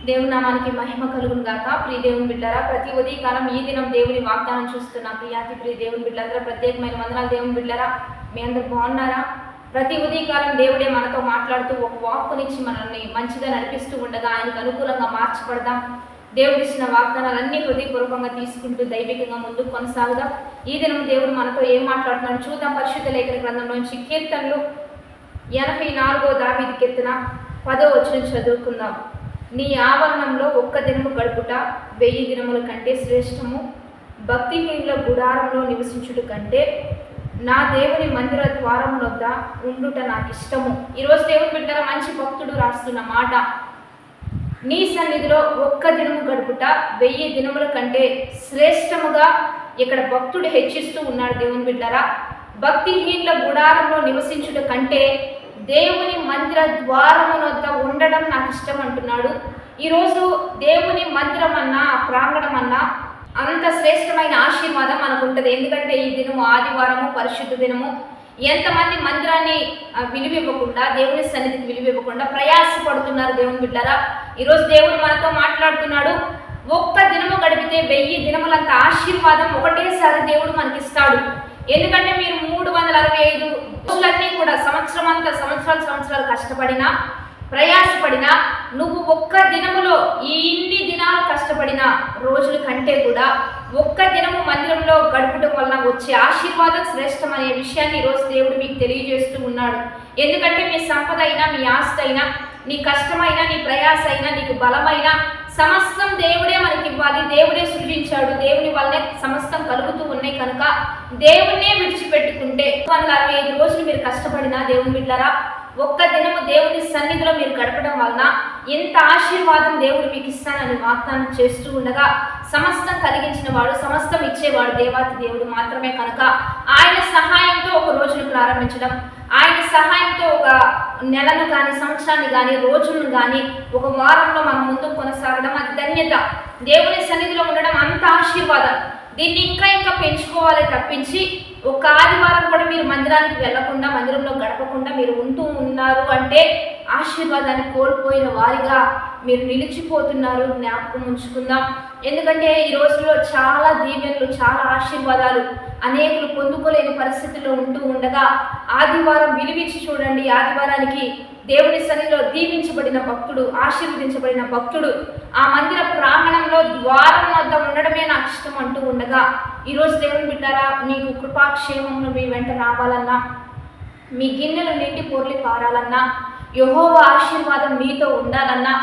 దేవుని నామానికి మహిమ కలుగును గాక. ప్రియ దేవుని బిడ్డలారా, ప్రతి ఉదయకాలం ఈ దినం దేవుని వాగ్దానం చూస్తున్న ప్రియ దేవుని బిడ్డలందరూ ప్రత్యేకమైన వందనాలు. దేవుని బిడ్డలారా, మీ అందరు బాగున్నారా? ప్రతి ఉదయకాలం దేవుడే మనతో మాట్లాడుతూ ఒక వాక్కునిచ్చి మనల్ని మంచిగా నడిపిస్తూ ఉండగా ఆయనకు అనుకూలంగా మార్చబడదాం. దేవుడు ఇచ్చిన వాగ్దానాలన్నీ హృదయపూర్వకంగా తీసుకుంటూ దైవికంగా ముందుకు కొనసాగుదాం. ఈ దినం దేవుడు మనతో ఏం మాట్లాడుతున్నాడు చూద్దాం. పరిశుద్ధ లేఖన గ్రంథంలోంచి కీర్తనలు 84వ దావీదు కీర్తన 10వ వచనం చదువుకుందాం. నీ ఆవరణంలో ఒక్క దినము గడుపుట 1000 దినముల కంటే శ్రేష్టము. భక్తిహీనుల గుడారంలో నివసించుట కంటే నా దేవుని మందిర ద్వారం వద్ద ఉండుట నాకు ఇష్టము. ఈరోజు దేవుని బిడ్డల మంచి భక్తుడు రాస్తున్న మాట, నీ సన్నిధిలో ఒక్క దినము గడుపుట 1000 దినముల కంటే శ్రేష్టముగా ఇక్కడ భక్తుడు హెచ్చిస్తూ ఉన్నాడు. దేవుని బిడ్డరా, భక్తిహీనుల గుడారంలో నివసించుట కంటే దేవుని మందిర ద్వారము వద్ద ఉండడం నాకు ఇష్టం అంటున్నాడు. ఈరోజు దేవుని మందిరం అన్నా ప్రాంగణం అన్నా అంత శ్రేష్టమైన ఆశీర్వాదం మనకు ఉంటుంది. ఎందుకంటే ఈ దినము ఆదివారము, పరిశుద్ధ దినము. ఎంతమంది మందిరాన్ని విలువివ్వకుండా, దేవుని సన్నిధికి విలువివ్వకుండా ప్రయాసపడుతున్నారు దేవుని బిడ్డరా. ఈరోజు దేవుడు మనతో మాట్లాడుతున్నాడు. ఒక్క దినము గడిపితే 1000 దినములంత ఆశీర్వాదం ఒకటేసారి దేవుడు మనకిస్తాడు. ఎందుకంటే మీరు 365 రోజులన్నీ కూడా సంవత్సరాలు కష్టపడినా, ప్రయాసపడినా, నువ్వు ఒక్క దినములో ఇన్ని దినాలు కష్టపడిన రోజుల కంటే కూడా ఒక్క దినము మందిరంలో గడపడం వలన వచ్చే ఆశీర్వాదం శ్రేష్టం అనే విషయాన్ని ఈరోజు దేవుడు మీకు తెలియజేస్తూ ఉన్నాడు. ఎందుకంటే మీ సంపద అయినా, మీ ఆస్తి అయినా, నీ కష్టమైనా, నీ ప్రయాస అయినా, నీకు బలమైన సమస్తం దేవుడే మనకి ఇవ్వాలి. దేవుడే సృజించాడు. దేవుని వల్లనే సమస్తం కలుగుతూ ఉన్నాయి కనుక దేవుణ్ణే విడిచిపెట్టుకుంటే 165 రోజులు మీరు కష్టపడినా దేవుని బిడ్డలారా, ఒక్క దినము దేవుని సన్నిధిలో మీరు గడపడం వలన ఎంత ఆశీర్వాదం దేవుడు మీకు ఇస్తానని వాగ్దానం చేస్తూ ఉండగా, సమస్తం కలిగించిన వాడు, సమస్తం ఇచ్చేవాడు దేవాతి దేవుడు మాత్రమే కనుక ఆయన సహాయంతో ఒక రోజును ప్రారంభించడం, ఆయన సహాయంతో ఒక నెలను కానీ, సంవత్సరాన్ని కానీ, రోజులను కానీ, ఒక వారంలో మనం ముందుకు కొనసాగడం అది ధన్యత. దేవుని సన్నిధిలో ఉండడం అంత ఆశీర్వాదం. దీన్ని ఇంకా పెంచుకోవాలి తప్పించి ఒక ఆదివారం కూడా మీరు మందిరానికి వెళ్లకుండా, మందిరంలో గడపకుండా మీరు ఉంటూ ఉన్నారు అంటే ఆశీర్వాదాన్ని కోల్పోయిన వారిగా మీరు నిలిచిపోతున్నారు. జ్ఞాపకం ఉంచుకుందాం. ఎందుకంటే ఈ రోజుల్లో చాలా దీవెనలు, చాలా ఆశీర్వాదాలు అనేకులు పొందుకోలేని పరిస్థితుల్లో ఉంటూ ఉండగా ఆదివారం విలువించి చూడండి. ఆదివారానికి దేవుని సన్నిధిలో దీవించబడిన భక్తుడు, ఆశీర్వదించబడిన భక్తుడు ఆ మందిర ప్రాంగణంలో ద్వారం వద్ద ఉండడమే నాకు ఇష్టం అంటూ ఉండగా, ఈరోజు దేవుని బిడ్డారా, మీకు కృపాక్షేమంలో మీ వెంట రావాలన్నా, మీ గిన్నెలు నిండి పొర్లి పారాలన్నా, యెహోవా ఆశీర్వాదం మీతో ఉండాలన్నా,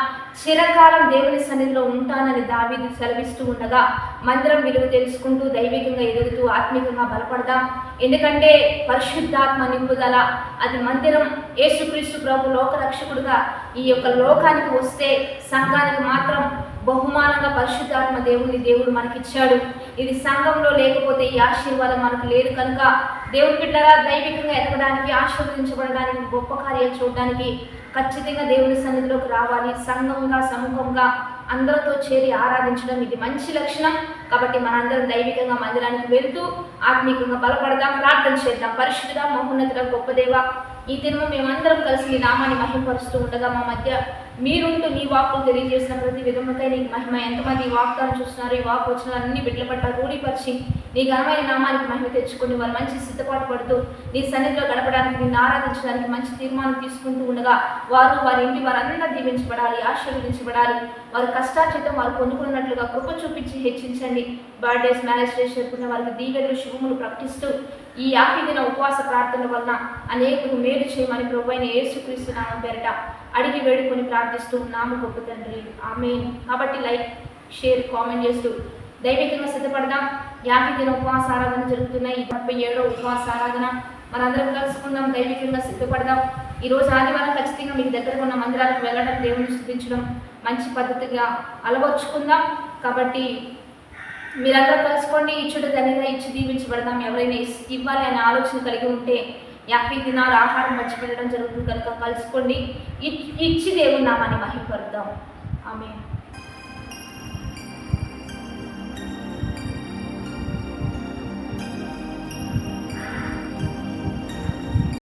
చిరకాలం దేవుని సన్నిధిలో ఉంటానని దావీదు సెలవిస్తూ ఉండగా మందిరం విలువ తెలుసుకుంటూ దైవికంగా ఎదుగుతూ ఆత్మీయంగా బలపడదాం. ఎందుకంటే పరిశుద్ధాత్మ నింపుదల అది మందిరం. యేసుక్రీస్తు ప్రభు లోకరక్షకుడుగా ఈ యొక్క లోకానికి వస్తే సంఘానికి మాత్రం బహుమానంగా పరిశుద్ధాత్మ దేవుడు మనకిచ్చాడు. ఇది సంఘంలో లేకపోతే ఈ ఆశీర్వాదం మనకు లేదు కనుక దేవుని బిడ్డలారా, దైవికంగా ఎదగడానికి, ఆశీర్వదించబడడానికి, గొప్ప కార్యాలు చూడడానికి ఖచ్చితంగా దేవుని సన్నిధిలోకి రావాలి. సంఘంగా, సమూహంగా అందరితో చేరి ఆరాధించడం ఇది మంచి లక్షణం. కాబట్టి మనందరం దైవికంగా మందిరానికి వెళ్తూ ఆత్మీయంగా బలపడదాం. ప్రార్థన చేద్దాం. పరిశుద్ధ మహోన్నతుల గొప్ప దేవ, ఈ దినము మేమందరం కలిసి నీ నామాన్ని మహిమపరుస్తూ ఉండగా మా మధ్య మీరుంటూ నీ వాక్కులు తెలియజేసిన ప్రతి విధముకై నీకు మహిమ. ఎంతమంది ఈ వాక్యాలను చూస్తున్నారు, ఈ వాక్ వచ్చిన అన్ని బిడ్డల పట్ల రూఢిపరిచి నీ ఘనమైన నామానికి మహిమ తెచ్చుకొని వారు మంచి సిద్ధపాటు పడుతూ నీ సన్నిధిలో గడపడానికి, నిన్ను ఆరాధించడానికి మంచి తీర్మానం తీసుకుంటూ ఉండగా వారి ఇంటి వారందరూ దీవించబడాలి, ఆశీర్వదించబడాలి. వారి కష్టార్జితం వారు పొందుకున్నట్లుగా కృప చూపించి హెచ్చించండి. బర్త్డేస్, మ్యారేజ్ డేస్ జరుపుకున్న వారికి దీవెనలు, శుభములు ప్రకటిస్తూ ఈ 50 దిన ఉపవాస ప్రార్థనల వలన అనేకులు మేలు చేయమని ప్రభువైన యేసుక్రీస్తు నామం పేరిట అడిగి వేడుకొని ప్రార్థిస్తూ ఉన్నాము గొప్ప తండ్రి, ఆమేన్. కాబట్టి లైక్, షేర్, కామెంట్ చేస్తూ దైవికంగా సిద్ధపడదాం. 50 దిన ఉపవాస ఆరాధన జరుగుతున్నాయి. ఈ 37వ ఉపవాస ఆరాధన మనందరం కలుసుకుందాం, దైవికంగా సిద్ధపడదాం. ఈరోజు ఆదివారం ఖచ్చితంగా మీకు దగ్గరగా ఉన్న మందిరాలకు వెళ్ళడం, దేవుని స్తుతించడం మంచి పద్ధతిగా అలవర్చుకుందాం. కాబట్టి మీరందరూ కలుసుకోండి. ఇచ్చుడు ధనిగా ఇచ్చి దీవించబడదాం. ఎవరైనా ఇవ్వాలి అనే ఆలోచన కలిగి ఉంటే 50 దినాలు ఆహారం మర్చిపెట్టడం జరుగుతుంది కనుక కలుసుకోండి. ఇచ్చి దేవుని నామాన్ని మహిమపరుద్దాం. ఆమేన్.